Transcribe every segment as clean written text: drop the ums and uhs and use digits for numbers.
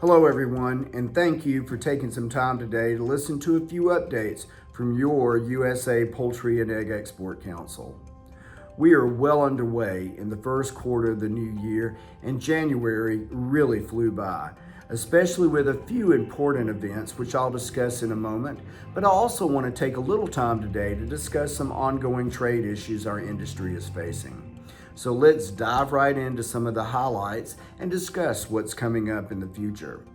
Hello everyone, and thank you for taking some time today to listen to a few updates from your USA Poultry and Egg Export Council. We are well underway in the first quarter of the new year, and January really flew by, especially with a few important events which I'll discuss in a moment, but I also want to take a little time today to discuss some ongoing trade issues our industry is facing. So let's dive right into some of the highlights and discuss what's coming up in the future.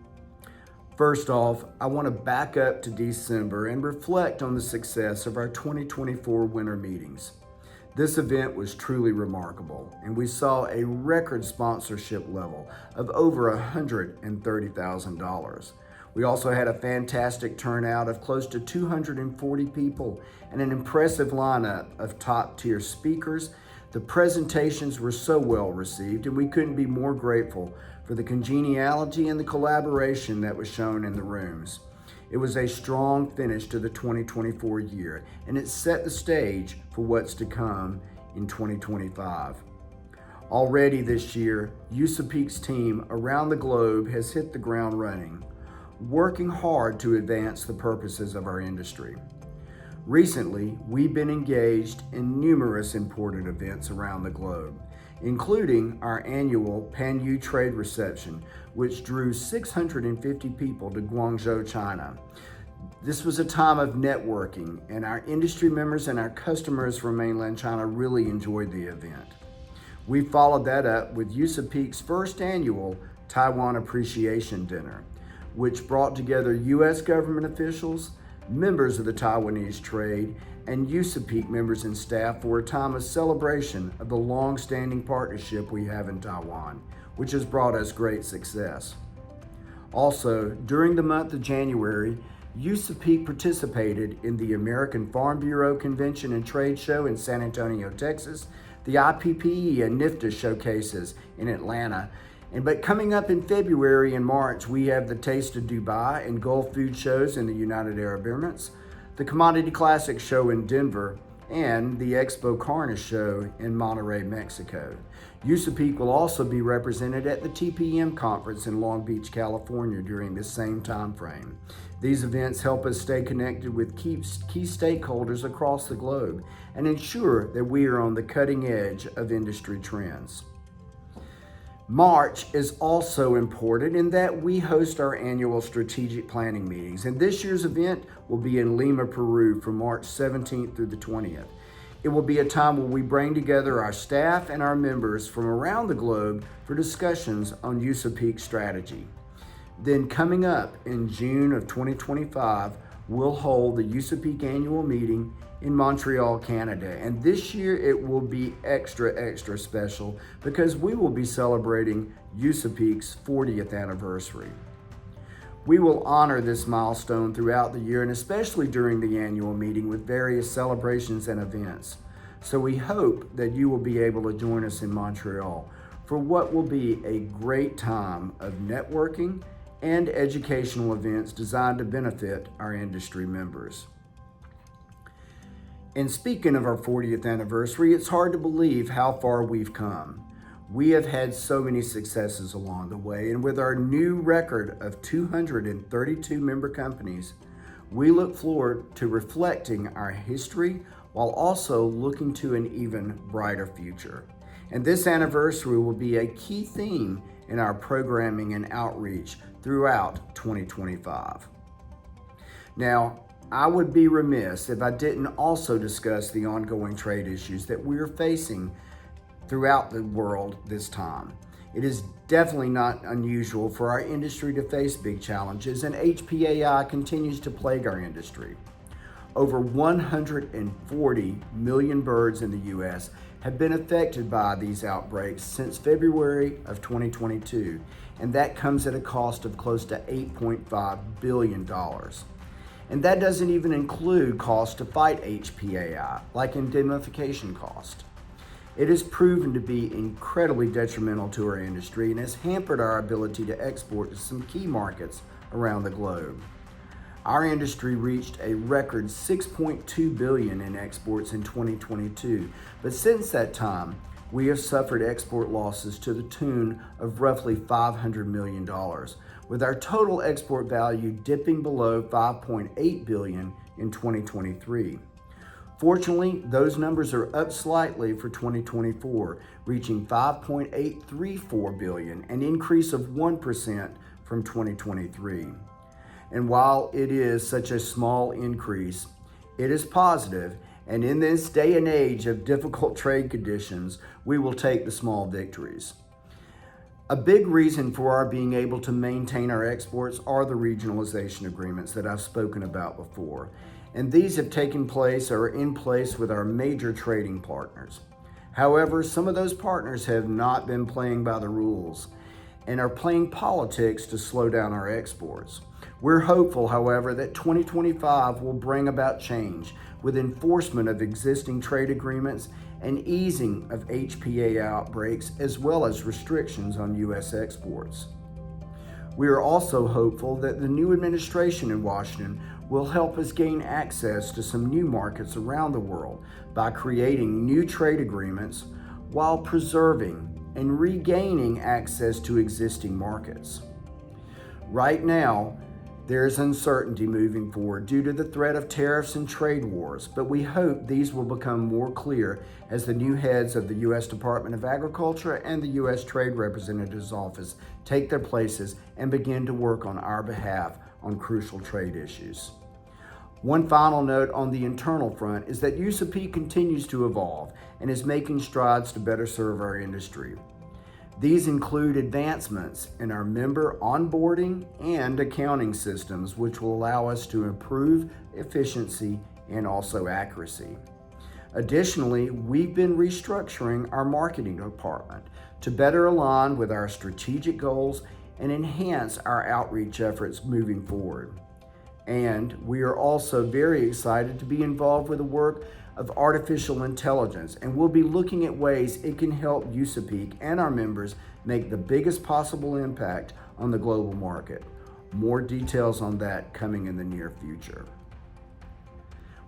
First off, I want to back up to December and reflect on the success of our 2024 winter meetings. This event was truly remarkable, and we saw a record sponsorship level of over $130,000. We also had a fantastic turnout of close to 240 people and an impressive lineup of top-tier speakers. The presentations were so well received, and we couldn't be more grateful for the congeniality and the collaboration that was shown in the rooms. It was a strong finish to the 2024 year, and it set the stage for what's to come in 2025. Already this year, USAPEEC's team around the globe has hit the ground running, working hard to advance the purposes of our industry. Recently, we've been engaged in numerous important events around the globe, including our annual Pan-U Trade Reception, which drew 650 people to Guangzhou, China. This was a time of networking, and our industry members and our customers from mainland China really enjoyed the event. We followed that up with USAPEEC's first annual Taiwan Appreciation Dinner, which brought together U.S. government officials, members of the Taiwanese trade, and USAPEEC members and staff for a time of celebration of the long-standing partnership we have in Taiwan, which has brought us great success. Also, during the month of January, USAPEEC participated in the American Farm Bureau Convention and Trade Show in San Antonio, Texas, the IPPE and NIFTA showcases in Atlanta, but coming up in February and March, we have the Taste of Dubai and Gulf Food shows in the United Arab Emirates, the Commodity Classic show in Denver, and the Expo Carne show in Monterrey, Mexico. USAPEEC will also be represented at the TPM conference in Long Beach, California during this same time frame. These events help us stay connected with key stakeholders across the globe and ensure that we are on the cutting edge of industry trends. March is also important in that we host our annual strategic planning meetings, and this year's event will be in Lima, Peru from March 17th through the 20th. It will be a time where we bring together our staff and our members from around the globe for discussions on USAPEEC strategy. Then coming up in June of 2025, we'll hold the USAPEEC annual meeting in Montreal, Canada. And this year it will be extra special because we will be celebrating USAPEEC's 40th anniversary. We will honor this milestone throughout the year and especially during the annual meeting with various celebrations and events. So we hope that you will be able to join us in Montreal for what will be a great time of networking and educational events designed to benefit our industry members. And speaking of our 40th anniversary, it's hard to believe how far we've come. We have had so many successes along the way, and with our new record of 232 member companies, we look forward to reflecting our history while also looking to an even brighter future. And this anniversary will be a key theme in our programming and outreach throughout 2025. Now, I would be remiss if I didn't also discuss the ongoing trade issues that we are facing throughout the world this time. It is definitely not unusual for our industry to face big challenges, and HPAI continues to plague our industry. Over 140 million birds in the U.S. have been affected by these outbreaks since February of 2022, and that comes at a cost of close to $8.5 billion. And that doesn't even include costs to fight HPAI, like indemnification cost. It has proven to be incredibly detrimental to our industry and has hampered our ability to export to some key markets around the globe. Our industry reached a record $6.2 billion in exports in 2022, but since that time, we have suffered export losses to the tune of roughly $500 million, with our total export value dipping below $5.8 billion in 2023. Fortunately, those numbers are up slightly for 2024, reaching $5.834 billion, an increase of 1% from 2023. And while it is such a small increase, it is positive, and in this day and age of difficult trade conditions, we will take the small victories. A big reason for our being able to maintain our exports are the regionalization agreements that I've spoken about before. And these have taken place or are in place with our major trading partners. However, some of those partners have not been playing by the rules and are playing politics to slow down our exports. We're hopeful, however, that 2025 will bring about change with enforcement of existing trade agreements and easing of HPA outbreaks, as well as restrictions on U.S. exports. We are also hopeful that the new administration in Washington will help us gain access to some new markets around the world by creating new trade agreements while preserving and regaining access to existing markets. Right now, there is uncertainty moving forward due to the threat of tariffs and trade wars, but we hope these will become more clear as the new heads of the U.S. Department of Agriculture and the U.S. Trade Representative's Office take their places and begin to work on our behalf on crucial trade issues. One final note on the internal front is that USAPEEC continues to evolve and is making strides to better serve our industry. These include advancements in our member onboarding and accounting systems, which will allow us to improve efficiency and also accuracy. Additionally, we've been restructuring our marketing department to better align with our strategic goals and enhance our outreach efforts moving forward. And we are also very excited to be involved with the work of artificial intelligence, and we'll be looking at ways it can help USAPEEC and our members make the biggest possible impact on the global market. More details on that coming in the near future.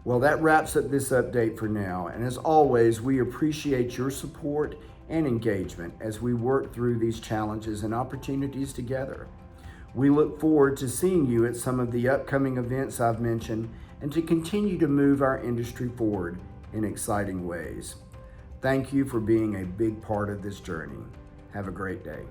Well, that wraps up this update for now, and as always, we appreciate your support and engagement as we work through these challenges and opportunities together. We look forward to seeing you at some of the upcoming events I've mentioned and to continue to move our industry forward in exciting ways. Thank you for being a big part of this journey. Have a great day.